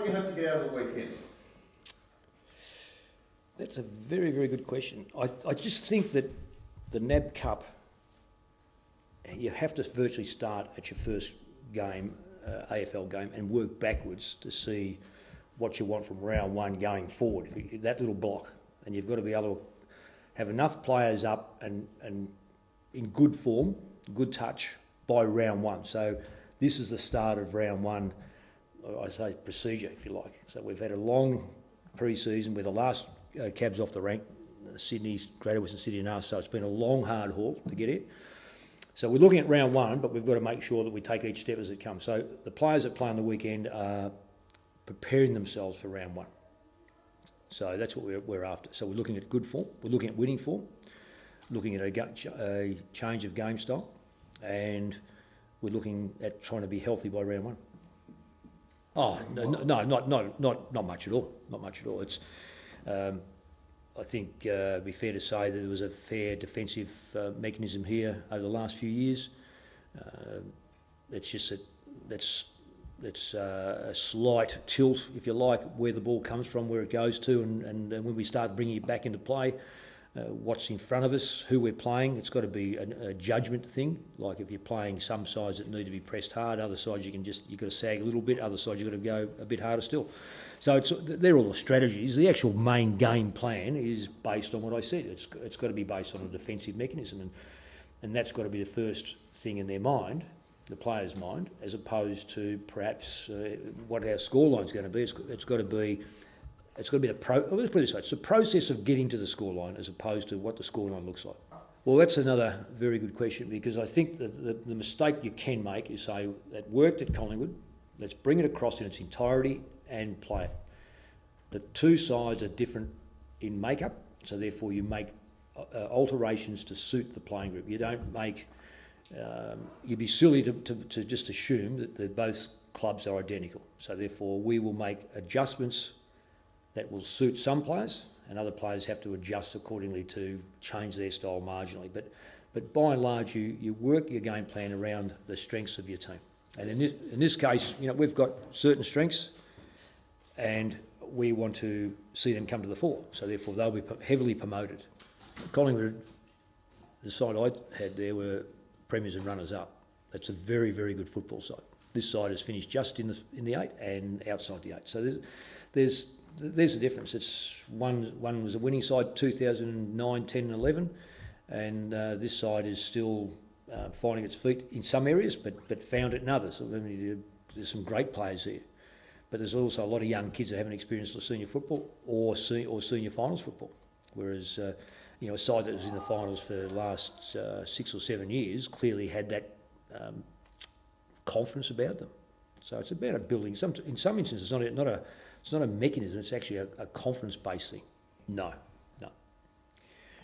What do you hope to get out of the weekend? That's a very, very good question. I just think that the NAB Cup, you have to virtually start at your first game, AFL game, and work backwards to see what you want from round one going forward. That little block, and you've got to be able to have enough players up and in good form, good touch by round one. So this is the start of round one, I say procedure, if you like. So we've had a long pre-season where the last cabs off the rank, Sydney, Greater Western Sydney and us, so it's been a long, hard haul to get here. So we're looking at round one, but we've got to make sure that we take each step as it comes. So the players that play on the weekend are preparing themselves for round one. So that's what we're after. So we're looking at good form, we're looking at winning form, looking at a change of game style, and we're looking at trying to be healthy by round one. Oh, no, not much at all. Not much at all. It's, I think it'd be fair to say that there was a fair defensive mechanism here over the last few years. It's just that that's a slight tilt, if you like, where the ball comes from, where it goes to, and when we start bringing it back into play, what's in front of us, who we're playing. It's got to be a judgment thing. Like if you're playing some sides that need to be pressed hard, other sides you've got to sag a little bit, other sides you've got to go a bit harder still. So they're all the strategies. The actual main game plan is based on what I said. It's got to be based on a defensive mechanism, and that's got to be the first thing in their mind, the player's mind, as opposed to perhaps what our scoreline's going to be. It's got to be let's put it this way, it's the process of getting to the scoreline as opposed to what the scoreline looks like. Well, that's another very good question, because I think that the mistake you can make is say, that worked at Collingwood, let's bring it across in its entirety and play it. The two sides are different in makeup, so therefore you make alterations to suit the playing group. You don't make, you'd be silly to just assume that both clubs are identical. So therefore we will make adjustments that will suit some players, and other players have to adjust accordingly to change their style marginally. But by and large, you work your game plan around the strengths of your team. And in this case, you know, we've got certain strengths, and we want to see them come to the fore. So therefore, they'll be heavily promoted. Collingwood, the side I had there, were premiers and runners up. That's a very, very good football side. This side has finished just in the 8 and outside the 8. So there's the difference. It's one was a winning side 2009, 10 and 11, and this side is still finding its feet in some areas, but found it in others. I mean, there's some great players there, but there's also a lot of young kids that haven't experienced the senior football or senior finals football. Whereas you know, a side that was in the finals for the last 6 or 7 years clearly had that confidence about them. So it's about a building. In some instances, it's not a mechanism. It's actually a confidence-based thing. No.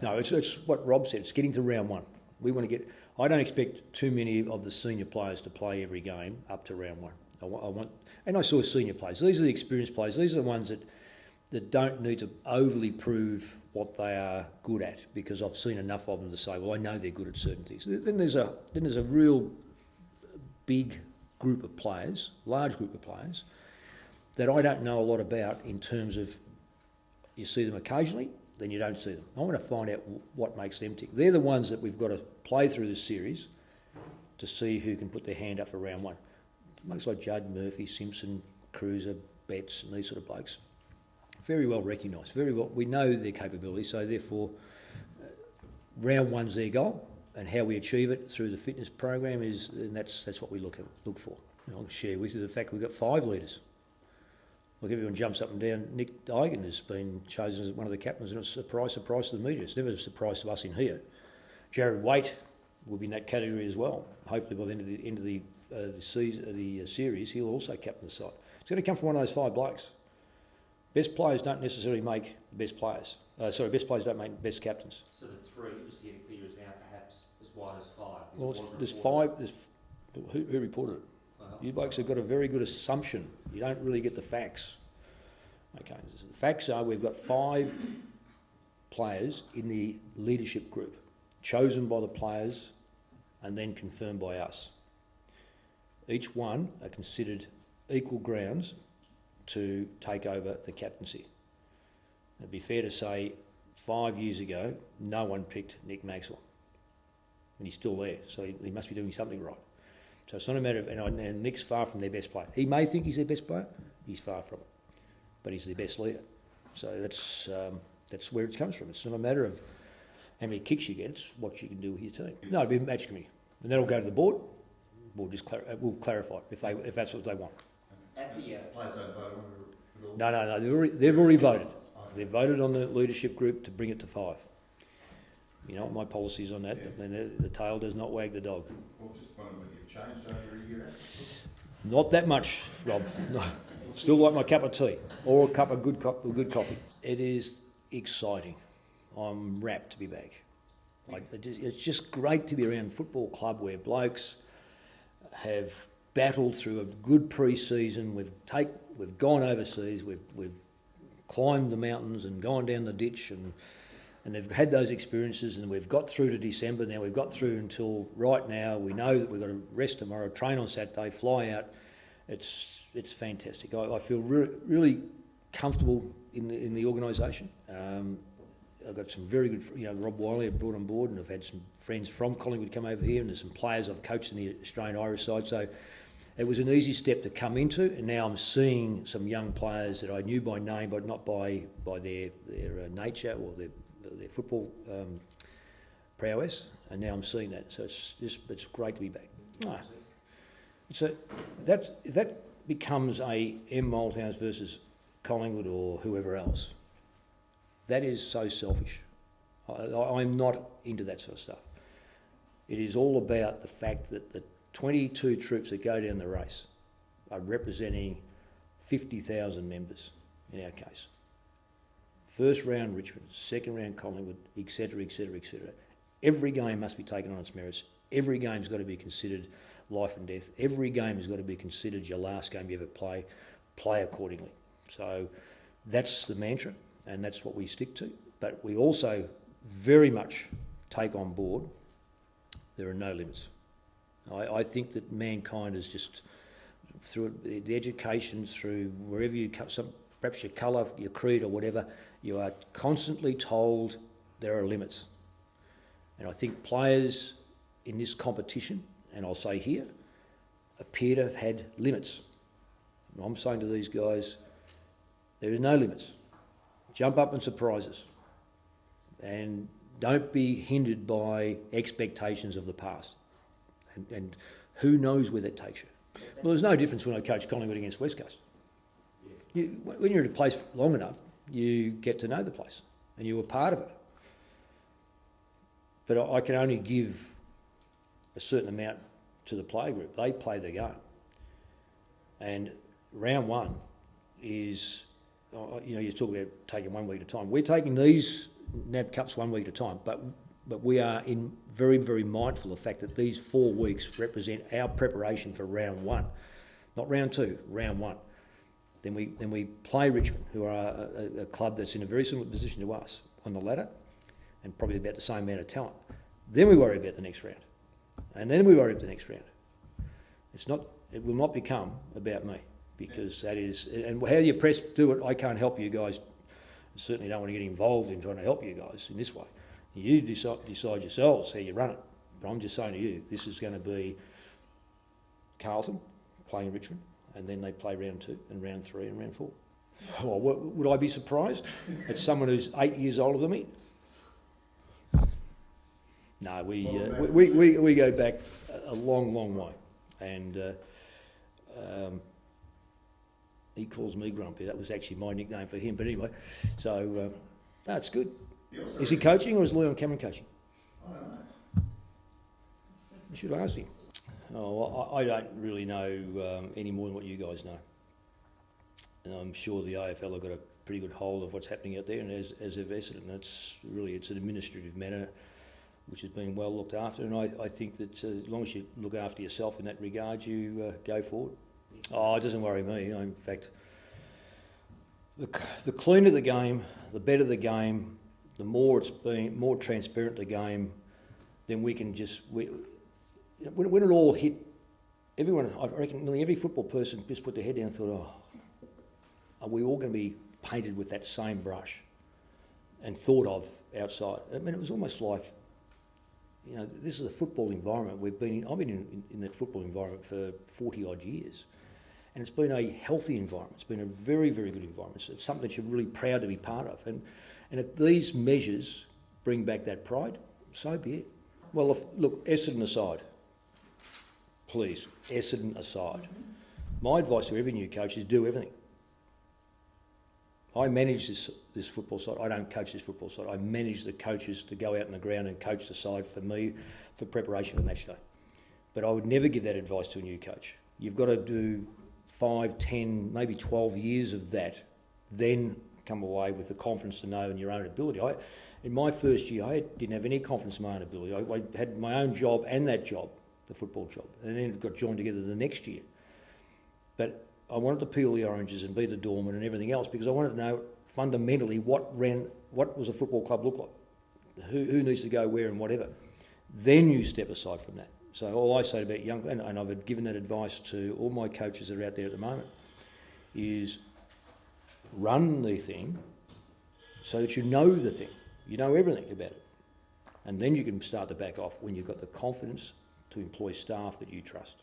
It's what Rob said. It's getting to round one. We want to get. I don't expect too many of the senior players to play every game up to round one. I want, and I saw senior players. These are the experienced players. These are the ones that don't need to overly prove what they are good at, because I've seen enough of them to say, well, I know they're good at certain things. Then there's a real big group of players, large group of players, that I don't know a lot about in terms of, you see them occasionally, then you don't see them. I want to find out what makes them tick. They're the ones that we've got to play through this series to see who can put their hand up for round one. Blokes like Judd, Murphy, Simpson, Cruiser, Betts, and these sort of blokes, very well recognised, very well. We know their capability, so therefore round one's their goal, and how we achieve it through the fitness program and that's what we look for. And I'll share with you the fact we've got 5 leaders. Look, everyone jumps up and down. Nick Eigen has been chosen as one of the captains, and it's a surprise to the media. It's never a surprise to us in here. Jared Waite will be in that category as well. Hopefully by the end of the series, he'll also captain the side. It's going to come from one of those 5 blokes. Best players don't necessarily make best players. Best players don't make best captains. So the 3, just to get it clear, is now perhaps as wide as 5. Well, there's 5. Who reported it? You blokes have got a very good assumption. You don't really get the facts. Okay, the facts are we've got 5 players in the leadership group, chosen by the players and then confirmed by us. Each one are considered equal grounds to take over the captaincy. It'd be fair to say 5 years ago, no one picked Nick Maxwell. And he's still there, so he must be doing something right. So it's not a matter of, and Nick's far from their best player. He may think he's their best player, he's far from it. But he's their best leader. So that's where it comes from. It's not a matter of how many kicks you get, it's what you can do with your team. No, it'll be a match committee. And that'll go to the board. We'll just we'll clarify if that's what they want. At the Players don't vote on it at all? No, they've already voted. They've voted on the leadership group to bring it to 5. You know what my policy is on that, and the tail does not wag the dog. Well, just wondering whether you've changed over a year. Not that much, Rob. No. Still like my cup of tea or a cup of good coffee. It is exciting. I'm rapt to be back. It's just great to be around a football club where blokes have battled through a good pre-season. We've gone overseas. We've climbed the mountains and gone down the ditch and they've had those experiences, and we've got through to December. Now we've got through until right now. We know that we've got to rest tomorrow, train on Saturday, fly out. It's fantastic. I feel really comfortable in the organisation. I've got some very good, Rob Wiley I've brought on board, and I've had some friends from Collingwood come over here, and there's some players I've coached in the Australian Irish side. So it was an easy step to come into, and now I'm seeing some young players that I knew by name, but not by their nature or their football prowess, and now I'm seeing that. So it's great to be back. If that becomes a M. Malthouse versus Collingwood or whoever else, that is so selfish. I'm not into that sort of stuff. It is all about the fact that the 22 troops that go down the race are representing 50,000 members in our case. First round Richmond, second round Collingwood, etc., etc., etc. Every game must be taken on its merits. Every game's got to be considered life and death. Every game has got to be considered your last game you ever play. Play accordingly. So that's the mantra, and that's what we stick to. But we also very much take on board there are no limits. I think that mankind is just, through the education, through wherever you cut some, perhaps your colour, your creed or whatever, you are constantly told there are limits. And I think players in this competition, and I'll say here, appear to have had limits. And I'm saying to these guys, there are no limits. Jump up and surprise us. And don't be hindered by expectations of the past. And who knows where that takes you. Well, there's no difference when I coach Collingwood against West Coast. When you're at a place long enough, you get to know the place and you're a part of it. But I can only give a certain amount to the player group. They play the game. And round one is, you talk about taking 1 week at a time. We're taking these NAB Cups 1 week at a time, but we are very, very mindful of the fact that these 4 weeks represent our preparation for round one, not round two, round one. Then we play Richmond, who are a club that's in a very similar position to us on the ladder, and probably about the same amount of talent. Then we worry about the next round, and then we worry about the next round. It will not become about me, because that is, and how you do it, I can't help you guys. I certainly don't want to get involved in trying to help you guys in this way. You decide yourselves how you run it. But I'm just saying to you, this is going to be Carlton playing Richmond, and then they play round 2 and round 3 and round 4. Well, would I be surprised at someone who's 8 years older than me? No, we go back a long, long way, and he calls me Grumpy. That was actually my nickname for him. But anyway, so no, it's good. Is he coaching, or is Leon Cameron coaching? I don't know. You should ask him. Oh, well, I don't really know any more than what you guys know. And I'm sure the AFL have got a pretty good hold of what's happening out there, and as they've vested, and it's an administrative matter which has been well looked after, and I think that as long as you look after yourself in that regard, you go forward. Oh, it doesn't worry me. In fact, the cleaner the game, the better the game, the more more transparent the game, then we can when it all hit, everyone, I reckon nearly every football person just put their head down and thought, oh, are we all going to be painted with that same brush and thought of outside? I mean, it was almost like, you know, this is a football environment. I've been in that football environment for 40 odd years. And it's been a healthy environment. It's been a very, very good environment. It's something that you're really proud to be part of. And if these measures bring back that pride, so be it. Well, look, Essendon aside, please, Essendon aside, my advice to every new coach is do everything. I manage this football side. I don't coach this football side. I manage the coaches to go out on the ground and coach the side for me for preparation for match day. But I would never give that advice to a new coach. You've got to do 5, 10, maybe 12 years of that, then come away with the confidence to know in your own ability. In my first year, I didn't have any confidence in my own ability. I had my own job and that job, the football job, and then it got joined together the next year. But I wanted to peel the oranges and be the doorman and everything else because I wanted to know fundamentally what was a football club look like, who needs to go where and whatever. Then you step aside from that. So all I say about young, and I've given that advice to all my coaches that are out there at the moment, is run the thing so that you know the thing. You know everything about it. And then you can start to back off when you've got the confidence to employ staff that you trust.